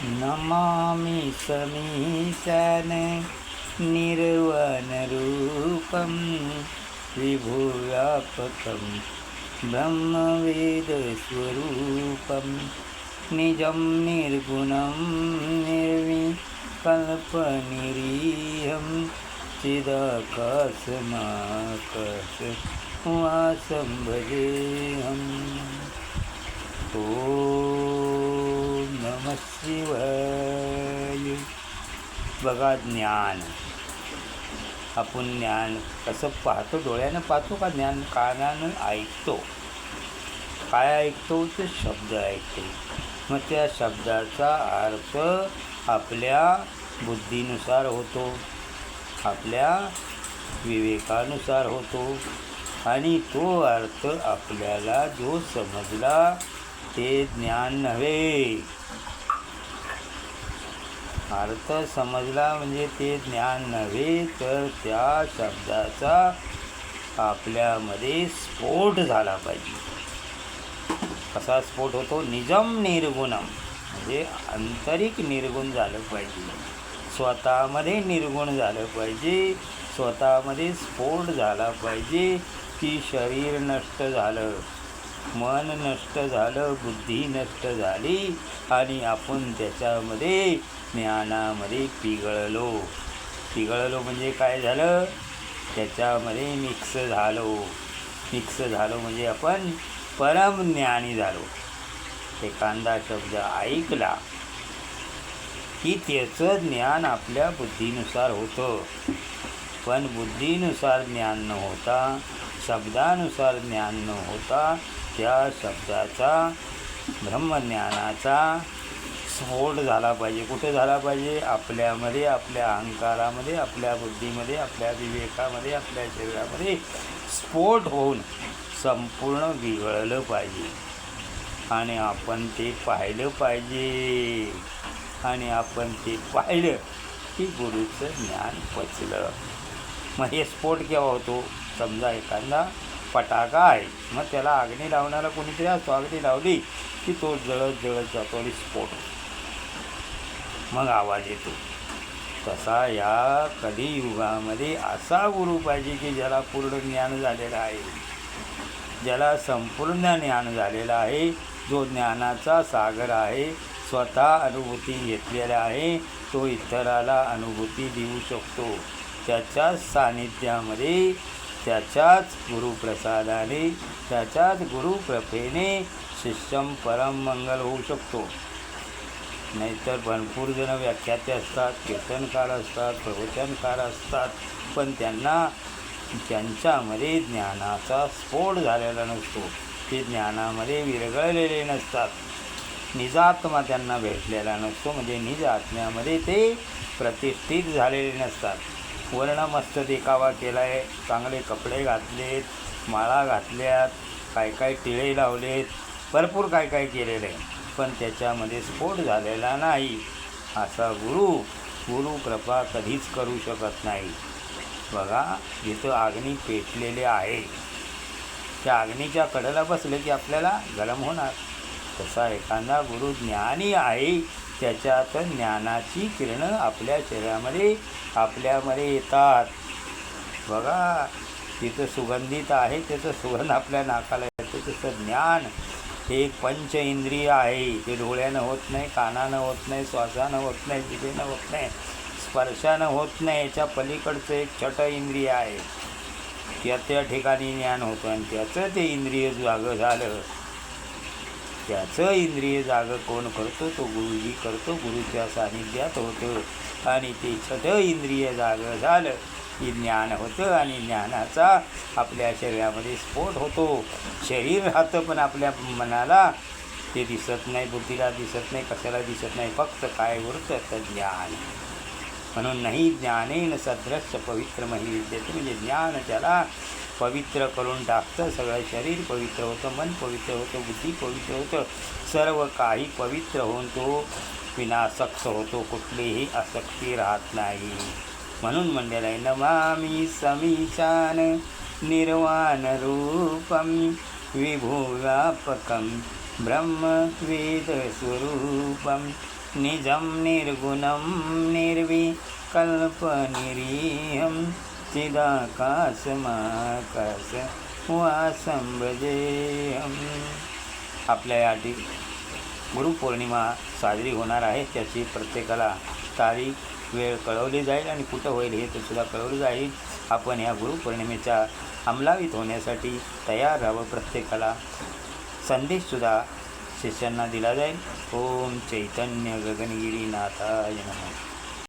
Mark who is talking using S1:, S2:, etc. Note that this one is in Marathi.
S1: नमामि समीशान निर्वाणरूपं विभुव्यापकं ब्रह्मवेदस्वरूपं निजं निर्गुणं निर्विकल्पनिरीहं चिदाकाशमाकाशवासं भजेऽहम्। ॐ नमः शिवाय. बघा ज्ञान, आपण ज्ञान कसं पाहतो? डोळ्यानं पाहतो का ज्ञान? कानानं ऐकतो. काय ऐकतो? ते शब्द ऐकतो. मग त्या शब्दाचा अर्थ आपल्या बुद्धीनुसार होतो, आपल्या विवेकानुसार होतो, आणि तो अर्थ आपल्याला जो समजला ते ज्ञान नव्हे. अर्थ समजला म्हणजे ते ज्ञान नव्हे, तर त्या शब्दाचा आपल्यामध्ये स्फोट झाला पाहिजे. कसा स्फोट होतो? निजम निर्गुणम, म्हणजे आंतरिक निर्गुण झालं पाहिजे, स्वतःमध्ये निर्गुण झालं पाहिजे, स्वतःमध्ये स्फोट झाला पाहिजे की शरीर नष्ट झालं, मन नष्ट झालं, बुद्धी नष्ट झाली आणि आपण त्याच्यामध्ये ज्ञानामध्ये पिघळलो. पिघळलो म्हणजे काय झालं? त्याच्यामध्ये मिक्स झालो. मिक्स झालो म्हणजे आपण परमज्ञानी झालो. एखादा शब्द ऐकला की त्याचं ज्ञान आपल्या बुद्धीनुसार होतं, पण बुद्धीनुसार ज्ञान न होता, शब्दानुसार ज्ञान न होता, त्या शब्दाचा, ब्रह्मज्ञानाचा स्फोट झाला पाहिजे. कुठे झाला पाहिजे? आपल्यामध्ये, आपल्या अहंकारामध्ये, आपल्या बुद्धीमध्ये, आपल्या विवेकामध्ये, आपल्या शरीरामध्ये स्फोट होऊन संपूर्ण विघळलं पाहिजे. आणि आपण ते पाहिलं पाहिजे. आणि आपण ते पाहिलं की गुरुचं ज्ञान पचलं. मग हे स्फोट केव्हा होतो? समजा एखादा फटाका आहे, मग त्याला अग्नी लावणारा कोणीतरी असतो. अग्नी लावली की तो जळत जळत जातो आणि स्फोट, मग आवाज येतो. तसा या कलियुगामध्ये असा गुरु पाहिजे की ज्याला पूर्ण ज्ञान झालेलं आहे, ज्याला संपूर्ण ज्ञान झालेलं आहे, जो ज्ञानाचा सागर आहे, स्वतः अनुभूती घेतलेला आहे, तो इतराला अनुभूती देऊ शकतो. त्याच्याच सानिध्यामध्ये, त्याच्याच गुरुप्रसादाने, त्याच्याच गुरुकृपेने शिष्यम परम मंगल होऊ शकतो. नाहीतर भरपूर जण व्याख्याते असतात, कीर्तनकार असतात, प्रवचनकार असतात, पण त्यांना त्यांच्यामध्ये ज्ञानाचा स्फोट झालेला नसतो. ते ज्ञानामध्ये विरघळलेले नसतात. निजात्मा त्यांना भेटलेला नसतो, म्हणजे निज आत्म्यामध्ये ते प्रतिष्ठित झालेले नसतात. वर्ण मस्त देखावा केला आहे, चांगले कपडे घातलेत, माळा घातल्यात, काय काय टिळे लावलेत, भरपूर काय काय केलेलं आहे, पण त्याच्यामध्ये स्फोट झालेला नाही. असा गुरु कृपा कधीच करू शकत नाही. बघा, जिथं अग्नी पेटलेले आहे, त्या अग्नीच्या कडेला बसले की आपल्याला गरम होणार. तसा एखादा गुरु ज्ञानी आहे, त्याच्यात ज्ञानाची किरणं आपल्या शरीरामध्ये, आपल्यामध्ये येतात. बघा, तिथं सुगंधित आहे, त्याचं सुगंध आपल्या नाकाला येतो. तसं ज्ञान हे एक पंच इंद्रिय आहे. ते डोळ्यानं होत नाही, कानानं होत नाही, श्वासानं होत नाही, जिभेनं होत नाही, स्पर्शानं होत नाही. याच्या पलीकडचं एक छट इंद्रिय आहे, त्या ठिकाणी ज्ञान होतं. आणि त्याचं ते इंद्रिय जागं झालं, त्याचं इंद्रिय जागं कोण करतो? तो गुरुजी करतो. गुरुच्या सानिध्यात होतं आणि ते छट इंद्रिय जागं झालं की ज्ञान होतं. आणि ज्ञानाचा आपल्या शरीरामध्ये स्फोट होतो. शरीर राहतं, पण आपल्या मनाला ते दिसत नाही, बुद्धीला दिसत नाही, कशाला दिसत नाही. फक्त काय उरतं? तर ज्ञान. म्हणून नाही ज्ञानेन सदृश्य पवित्रमहि विद्यते, म्हणजे ज्ञान त्याला पवित्र करून टाकतं. सगळं शरीर पवित्र होतं, मन पवित्र होतं, बुद्धी पवित्र होतं, सर्व काही पवित्र होऊन तो विनासक्त होतो, कुठलीही आसक्ती राहत नाही. म्हणून म्हणलेलं आहे, नमामि समीशान निर्वाणरूपं विभुव्यापकं ब्रह्मवेदस्वरूपं निजं निर्गुणं निर्विकल्पनिरीहं चिदाकाशमाकाशवासं भजेऽहम्. आपल्या या गुरुपौर्णिमा साजरी होणार आहे, त्याची प्रत्येकाला तारीख वेळ कळवली जाईल आणि कुठं होईल हे तर सुद्धा कळवलं जाईल. आपण या गुरुपौर्णिमेच्या अंमलावीत होण्यासाठी तयार राहावं. प्रत्येकाला संदेशसुद्धा शिष्यांना दिला जाईल. ओम चैतन्य गगनगिरी नाथाय नमः.